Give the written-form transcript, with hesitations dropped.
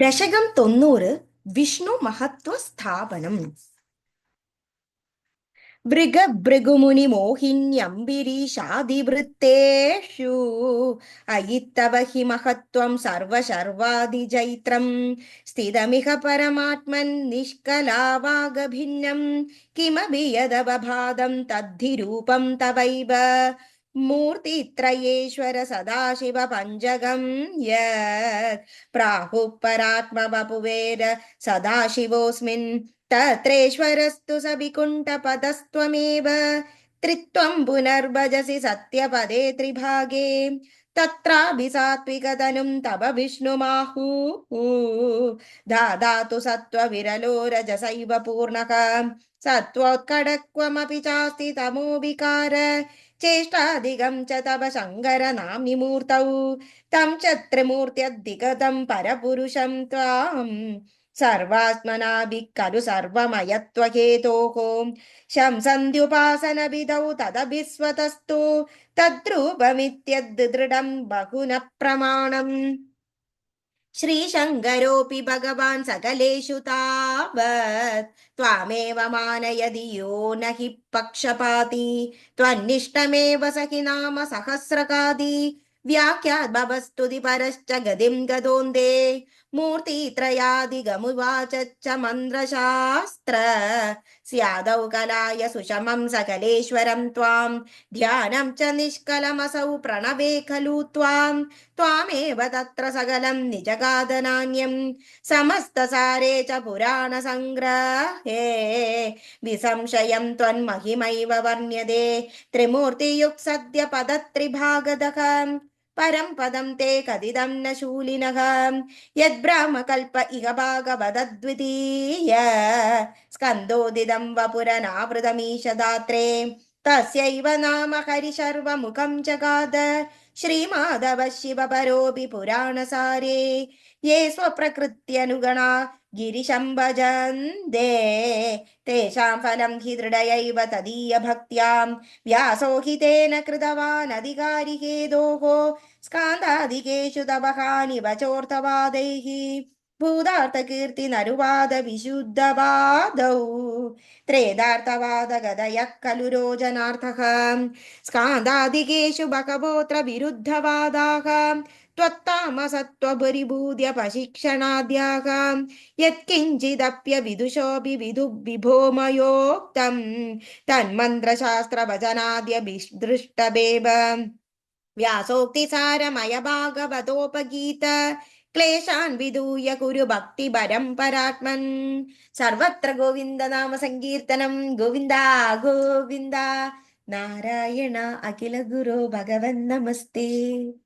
ദശകം 90 വിഷ്ണു മഹത്വ സ്ഥാപനം. ഭൃഗഭൃഗുമുനി മോഹിന്യംബിരീഷാദിവൃത്തേഷു അയിത്തവ ഹി മഹത്വം സർവശർവാദിജൈത്രം സ്ഥിതമിഹ പരമാത്മൻ നിഷ്കലാവാഗഭിന്നം കിമപി യദവഭാതം തദ്ധി രൂപം തവൈവ മൂർത്തിത്രയേശ്വര സദാശിവ പഞ്ചകം യത് പ്രാഹുഃ പരാത്മവപുവേര സദാശിവോऽസ്മിൻ തത്രേശ്വരസ്തു സവികുണ്ഠപദസ്ത്വമേവ ത്രിത്വം പുനർഭജസി സത്യപദേ ത്രിഭാഗേ തത്രാഭി സാത്വികതനും തവ വിഷ്ണുമാഹൂ ദാദാതു സത്വവിരലോ രജസൈവ പൂർണഃ സത്വോത്കടക്വമപി ചാസ്തി തമോ വികാര ചേഷ്ടാധികം ച തവ ശങ്കര നാംനി മൂർത്തൗ തം ച ത്രിമൂർത്യധിഗതം പരപുരുഷം ത്വാം സർവാത്മനാഭി ഖലു സർവമയത്വഹേതോഃ ശംസന്ത്യുപാസനവിധൗ തദഭിസ്വതസ്തു തദ്രൂപമിത്യദൃഢം ബഹുന പ്രമാണം. ശ്രീശങ്കരോऽപി ഭഗവാൻ സകലേഷു താവത് ത്വാമേവ മാനയതി യോ ന ഹി പക്ഷപാതി ത്വന്നിഷ്ടമേവ സഖി നാമ സഹസ്രകാദി വ്യാഖ്യാദ്ഭവസ്തുതി പരശ്ച ഗതിം ഗതോന്തേ മൂർത്തിത്രയാദിഗമുവാച മന്ത്രശാസ്ത്ര സ്യാദൗ കലായ സുഷമം സകലേശ്വരം ത്വാം ധ്യാനം ച നിഷ്കലമസൗ പ്രണവേ ഖലു ത്വാം ത്വാമേവ തത്ര സകലം നിജഗാദനാന്യം സമസ്തസാരേ ച പുരാണ സംഗ്രഹേ വിസംശയം ത്വന്മഹിമൈവ വർണ്യതേ ത്രിമൂർത്തിയുക്ത സദ്യ പദത്രിഭാഗതഃ പരം പദം തേ കഥിതം ന ശൂലിനഃ യദ്ബ്രഹ്മകൽപ ഇഹ ഭാഗവതദ്വിതീയ സ്കന്ദോദിതം വപുരനാവൃതമീശദാത്രേ തസ്യൈവ നാമ ഹരിശർവമുഖം ജഗാദ ശ്രീമാധവ ശിവ പരോപി പുരാണസാരേ യേ സ്വപ്രകൃത്യനുഗണാ ഗിരിശം ഭജന്തേ തേഷാം ഫലം ഹി ദൃഢയൈവ തദീയ ഭക്ത്യാം വ്യാസോ ഹി തേന കൃതവാൻ അധികാരി ഹേതോഃ സ്കാന്ദാദികേഷു തവഹാനി വചോർത്ഥവാദൈഃ ഭൂതാർത്ഥകീർത്തി നരുവാദ വിശുദ്ധവാദൗ ത്രേതാർത്ഥവാദ ഗതയഃ ഖലു രോചനാർത്ഥഃ സ്കാന്ദാദികേഷു ബഹവോऽത്ര വിരുദ്ധവാദാഃ त्वत्तामसत्त्वपरिभूत्य पशिक्षणाद्याः यत्किञ्चिदप्यविदुषोऽपि विभो मयोक्तं तन्मन्त्रशास्त्रवचनाद्यभिदृष्टमेव व्यासोक्तिसारमय भागवतोपगीत क्लेशान् विधूय कुरु भक्तिपरं परात्मन् सर्वत्र गोविन्द नाम संकीर्तनं गोविन्द गोविन्द नारायण अखिल गुरो भगवन् नमस्ते.